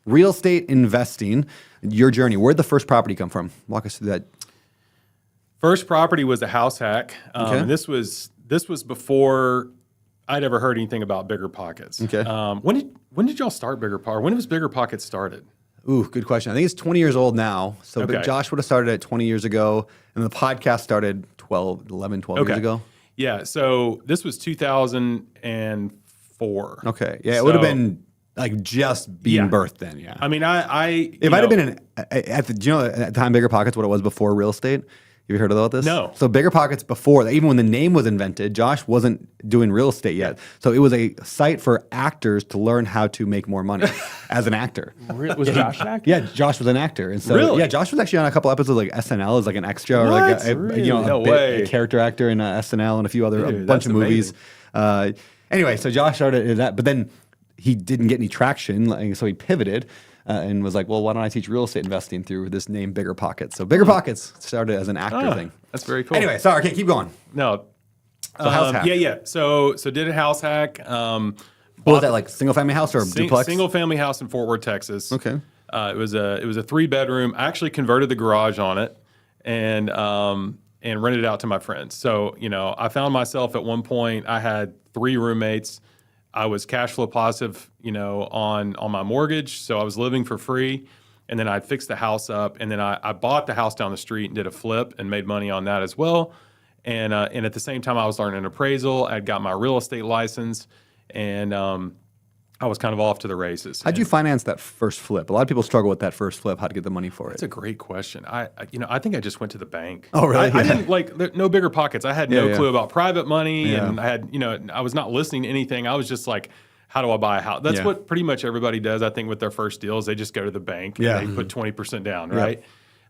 real estate investing, your journey. Where'd the first property come from? Walk us through that. First property was a house hack. Okay. And this was before I'd ever heard anything about Bigger Pockets. Okay. When did y'all start Bigger Pockets? When was Bigger Pockets started? Ooh, good question. I think it's 20 years old now. So Okay. Josh would have started it 20 years ago, and the podcast started 11, 12 years ago. Yeah. So this was 2004. Okay. Yeah, it would have been like just being birthed then. Yeah. I mean, It might have been at the time Bigger Pockets what it was before real estate. Have you heard about this? No. So Bigger Pockets before that, even when the name was invented, Josh wasn't doing real estate yet. So it was a site for actors to learn how to make more money as an actor. Was Josh an actor? Yeah, Josh was an actor, and so Really? yeah, Josh was actually on a couple episodes like SNL as like an extra or like No way. a character actor in SNL and a few other Dude, bunch of that's movies. Anyway, so Josh started that, but then he didn't get any traction, so he pivoted. And was like, well, why don't I teach real estate investing through this name, Bigger Pockets? So Bigger Pockets started as an actor thing. That's very cool. Anyway, sorry, okay, keep going. No. So house hack. Yeah. So did a house hack. What was that, like single family house or duplex? Single family house in Fort Worth, Texas. Okay. It was a 3-bedroom. I actually converted the garage on it and rented it out to my friends. So, I found myself at one point, I had 3 roommates. I was cash flow positive, on my mortgage. So I was living for free. And then I'd fixed the house up. And then I bought the house down the street and did a flip and made money on that as well. And at the same time, I was learning appraisal. I'd got my real estate license. And I was kind of off to the races. How'd you finance that first flip? A lot of people struggle with that first flip, how to get the money for it. That's a great question. I think I just went to the bank. Oh, really? I didn't no Bigger Pockets. I had no Yeah. clue about private money, Yeah. and I had, I was not listening to anything. I was just like, how do I buy a house? That's what pretty much everybody does. I think with their first deals, they just go to the bank Yeah. and they put 20% down, right?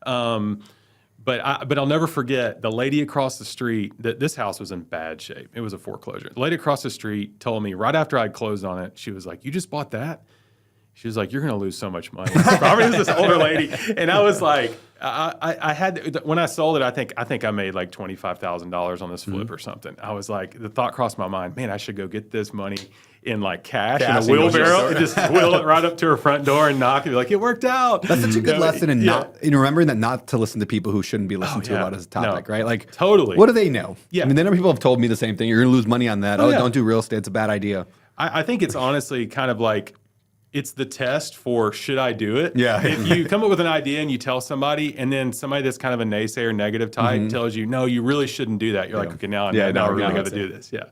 But I'll never forget the lady across the street. That this house was in bad shape. It was a foreclosure. The lady across the street told me right after I'd closed on it, she was like, "You just bought that?" She was like, "You're going to lose so much money." Probably was this older lady, and I was like, I had when I sold it, I think I made like $25,000 on this flip or something. I was like, the thought crossed my mind, man, I should go get this money in like cash in a wheelbarrow and just wheel it right up to her front door and knock and be like, it worked out. That's such a good lesson in remembering that not to listen to people who shouldn't be listened to about this topic, right? Like, totally. What do they know? Yeah. I mean, then people have told me the same thing. You're going to lose money on that. Don't do real estate. It's a bad idea. I think it's honestly kind of like, it's the test for should I do it? Yeah. If you come up with an idea and you tell somebody, and then somebody that's kind of a naysayer, negative type tells you, no, you really shouldn't do that. You're like, okay, now we're really going to do this. Yeah.